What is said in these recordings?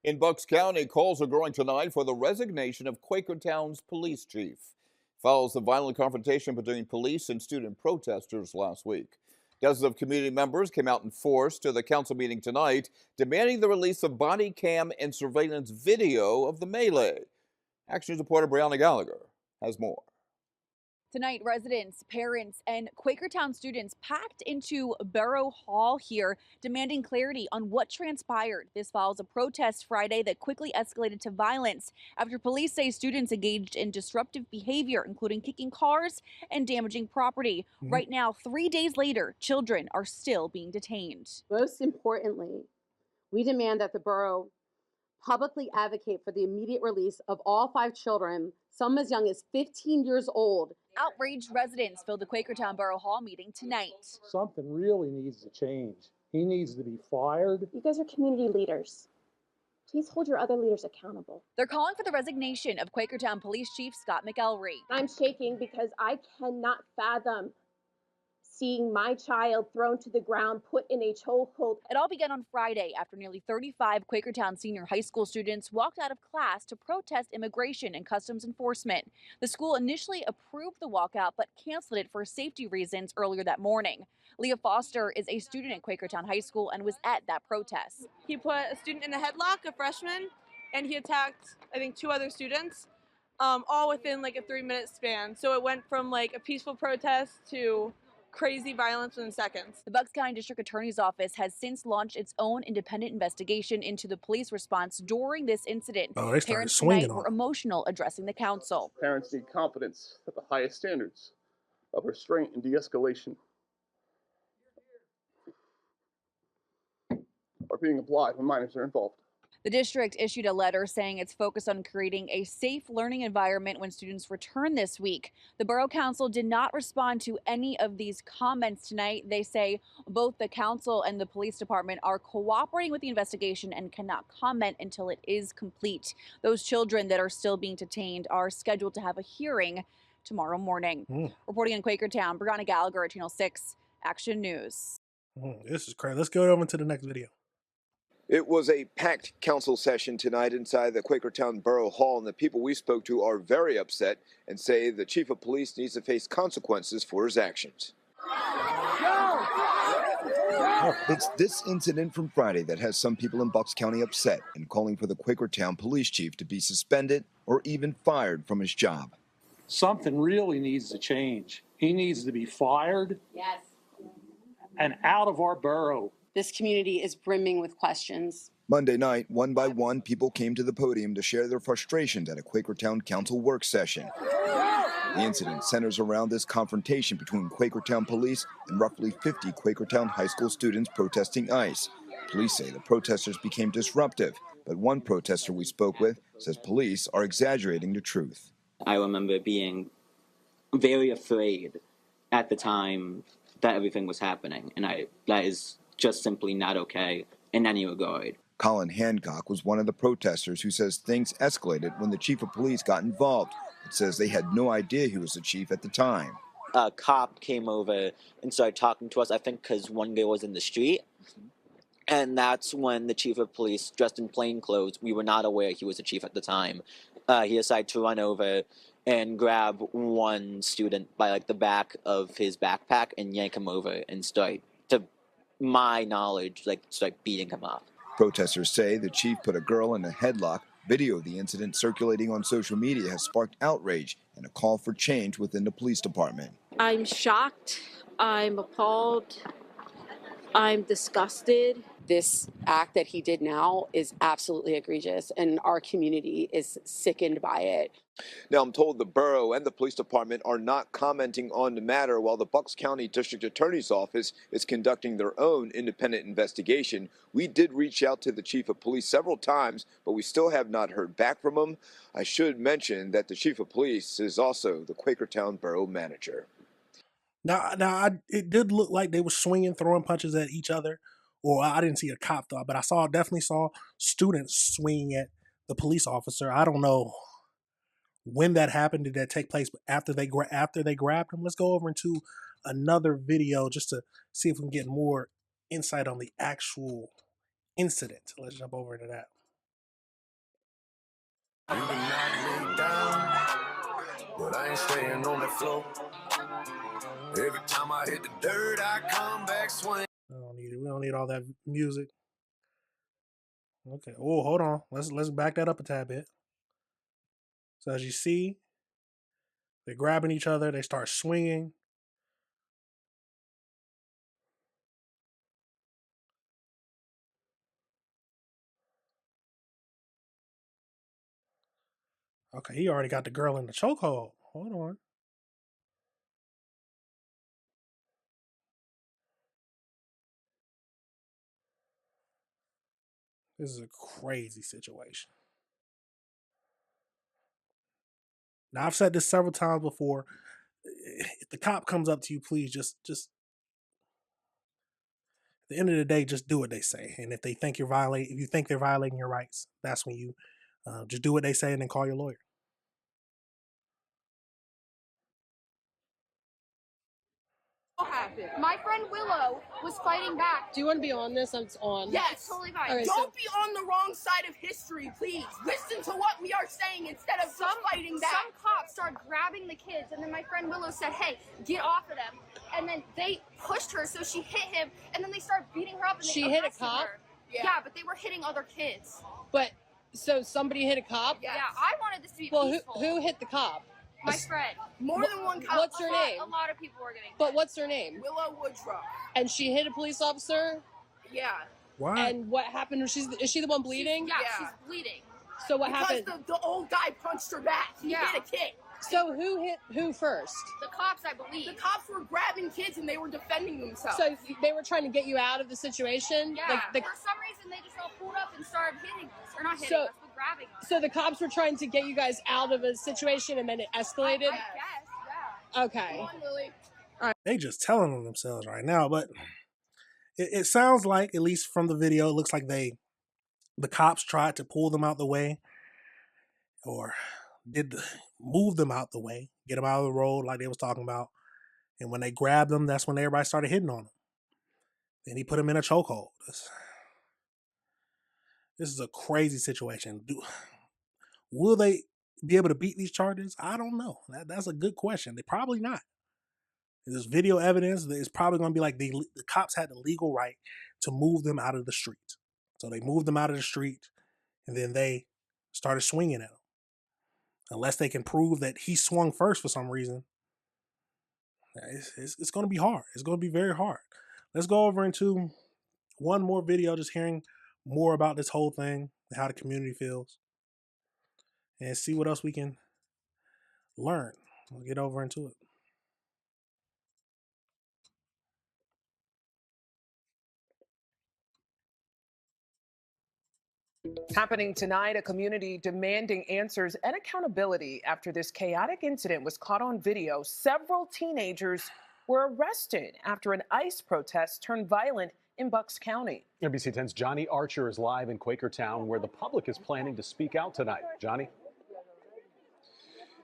In Bucks County, calls are growing tonight for the resignation of Quakertown's police chief. Follows the violent confrontation between police and student protesters last week. Dozens of community members came out in force to the council meeting tonight, demanding the release of body cam and surveillance video of the melee. Action News reporter Brianna Gallagher has more. Tonight, residents, parents, and Quakertown students packed into Borough Hall here, demanding clarity on what transpired. This follows a protest Friday that quickly escalated to violence after police say students engaged in disruptive behavior, including kicking cars and damaging property. Right now, 3 days later, children are still being detained. Most importantly, we demand that the borough publicly advocate for the immediate release of all 5 children, some as young as 15 years old. Outraged residents filled the Quakertown Borough Hall meeting tonight. Something really needs to change. He needs to be fired. You guys are community leaders. Please hold your other leaders accountable. They're calling for the resignation of Quakertown Police Chief Scott McElry. I'm shaking because I cannot fathom seeing my child thrown to the ground, put in a chokehold. It all began on Friday after nearly 35 Quakertown senior high school students walked out of class to protest immigration and customs enforcement. The school initially approved the walkout but canceled it for safety reasons earlier that morning. Leah Foster is a student at Quakertown High School and was at that protest. He put a student in a headlock, a freshman, and he attacked, I think, 2 other students, all within like a 3-minute span. So it went from like a peaceful protest to crazy violence within seconds. The Bucks County District Attorney's Office has since launched its own independent investigation into the police response during this incident. Oh, they started Parents swinging tonight on were him. emotional addressing the council. Parents need confidence that the highest standards of restraint and de-escalation are being applied when minors are involved. The district issued a letter saying it's focused on creating a safe learning environment when students return this week. The Borough Council did not respond to any of these comments tonight. They say both the council and the police department are cooperating with the investigation and cannot comment until it is complete. Those children that are still being detained are scheduled to have a hearing tomorrow morning. Reporting in Quakertown, Brianna Gallagher at Channel 6 Action News. This is crazy. Let's go over to the next video. It was a packed council session tonight inside the Quakertown Borough Hall, and the people we spoke to are very upset and say the chief of police needs to face consequences for his actions. It's this incident from Friday that has some people in Bucks County upset and calling for the Quakertown police chief to be suspended or even fired from his job. Something really needs to change. He needs to be fired. Yes. And out of our borough. This community is brimming with questions. Monday night, one by one, people came to the podium to share their frustrations at a Quakertown council work session. The incident centers around this confrontation between Quakertown police and roughly 50 Quakertown high school students protesting ICE. Police say the protesters became disruptive, but one protester we spoke with says police are exaggerating the truth. I remember being very afraid at the time that everything was happening, and that is just simply not okay in any regard. Colin Hancock was one of the protesters who says things escalated when the chief of police got involved. It says they had no idea he was the chief at the time. A cop came over and started talking to us, I think because one girl was in the street. And that's when the chief of police, dressed in plain clothes, we were not aware he was the chief at the time. He decided to run over and grab one student by like the back of his backpack and yank him over and start, to my knowledge, start beating him up. Protesters say the chief put a girl in a headlock. Video of the incident circulating on social media has sparked outrage and a call for change within the police department. I'm shocked. I'm appalled. I'm disgusted. This act that he did now is absolutely egregious, and our community is sickened by it. Now, I'm told the borough and the police department are not commenting on the matter while the Bucks County District Attorney's Office is conducting their own independent investigation. We did reach out to the chief of police several times, but we still have not heard back from him. I should mention that the chief of police is also the Quakertown borough manager. It did look like they were swinging, throwing punches at each other. Or I didn't see a cop though, but I definitely saw students swinging at the police officer. I don't know when that happened. Did that take place after they grabbed him? Let's go over into another video just to see if we can get more insight on the actual incident. Let's jump over into that. staying on that floor. Every time I hit the dirt, I come back swing. I don't need it. We don't need all that music. Okay. Oh, hold on. Let's back that up a tad bit. So as you see, they're grabbing each other. They start swinging. Okay, he already got the girl in the chokehold. Hold on. This is a crazy situation. Now, I've said this several times before. If the cop comes up to you, please just at the end of the day, just do what they say. And if they think if you think they're violating your rights, that's when you just do what they say and then call your lawyer. Happened. My friend Willow was fighting back. Do you want to be on this? It's on. Yes, it's totally fine. Right, Don't be on the wrong side of history, please. Listen to what we are saying instead of just fighting back. Some cops started grabbing the kids, and then my friend Willow said, "Hey, get off of them." And then they pushed her, so she hit him, and then they started beating her up. And she they hit a arrested cop? her. Yeah, but they were hitting other kids. But So somebody hit a cop? yes. Yeah, I wanted this to be Well, peaceful. who hit the cop? My friend. More than one cop. What's her name? A lot of people were getting. But what's her name? Willow Woodruff. And she hit a police officer? Yeah. Why? And what happened? Is she the one bleeding? She's bleeding. So what happened? Because the old guy punched her back. He hit a kid. So who hit who first? The cops, I believe. The cops were grabbing kids and they were defending themselves. So they were trying to get you out of the situation? Yeah. Like For some reason, they just all pulled up and started hitting us. Or not hitting So- us, but grabbing us. So the cops were trying to get you guys out of a situation and then it escalated? I guess, yeah. Okay. Come on, Lily. They just telling on themselves right now, but it sounds like, at least from the video, it looks like the cops tried to pull them out the way or move them out the way, get them out of the road like they was talking about. And when they grabbed them, that's when everybody started hitting on them. Then he put them in a chokehold. This is a crazy situation. Will they be able to beat these charges? I don't know. That's a good question. They probably not. There's video evidence that it's probably going to be like the cops had the legal right to move them out of the street. So they moved them out of the street, and then they started swinging at them. Unless they can prove that he swung first for some reason, it's going to be hard. It's going to be very hard. Let's go over into one more video, just hearing more about this whole thing, how the community feels, and see what else we can learn. We'll get over into it. Happening tonight, a community demanding answers and accountability after this chaotic incident was caught on video. Several teenagers were arrested after an ICE protest turned violent in Bucks County. NBC 10's Johnny Archer is live in Quakertown, where the public is planning to speak out tonight. Johnny?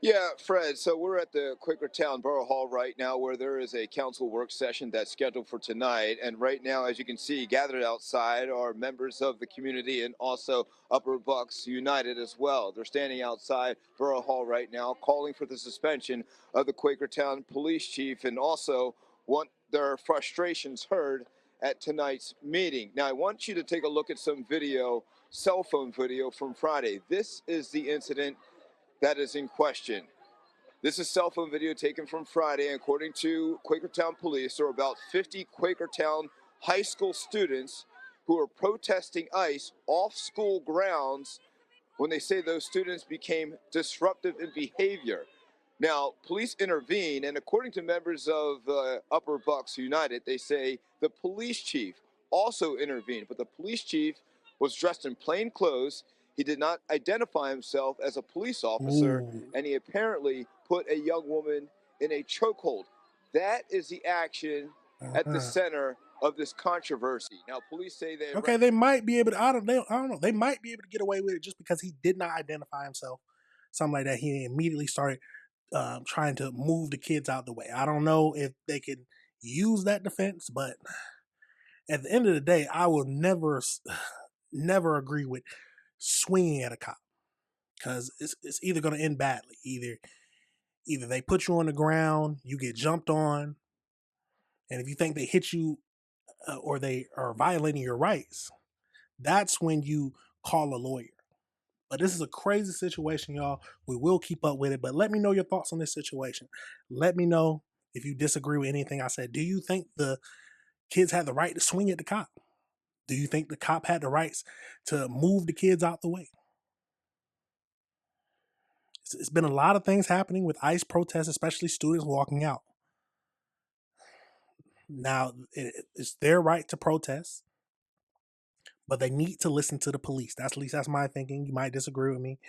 Yeah, Fred, so we're at the Quakertown Borough Hall right now, where there is a council work session that's scheduled for tonight. And right now, as you can see, gathered outside are members of the community and also Upper Bucks United as well. They're standing outside Borough Hall right now, calling for the suspension of the Quakertown police chief and also want their frustrations heard at tonight's meeting. Now, I want you to take a look at some video, cell phone video from Friday. This is the incident that is in question. This is cell phone video taken from Friday. According to Quakertown police, there were about 50 Quakertown high school students who are protesting ICE off school grounds when they say those students became disruptive in behavior. Now, police intervene, and according to members of Upper Bucks United, they say the police chief also intervened, but the police chief was dressed in plain clothes. He did not identify himself as a police officer, and he apparently put a young woman in a chokehold. That is the action at the center of this controversy. Now, police say they they might be able to. I don't know. They might be able to get away with it just because he did not identify himself. Something like that. He immediately started trying to move the kids out the way. I don't know if they can use that defense, but at the end of the day, I will never agree with swinging at a cop, because it's either going to end badly. Either Either they put you on the ground, you get jumped on, and if you think they hit you or they are violating your rights, that's when you call a lawyer. But this is a crazy situation, y'all. We will keep up with it, but let me know your thoughts on this situation. Let me know if you disagree with anything I said. Do you think the kids had the right to swing at the cop? Do you think the cop had the rights to move the kids out the way? It's been a lot of things happening with ICE protests, especially students walking out. Now, it's their right to protest, but they need to listen to the police. At least that's my thinking. You might disagree with me,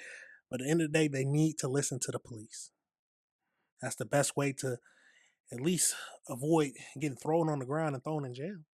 but at the end of the day, they need to listen to the police. That's the best way to at least avoid getting thrown on the ground and thrown in jail.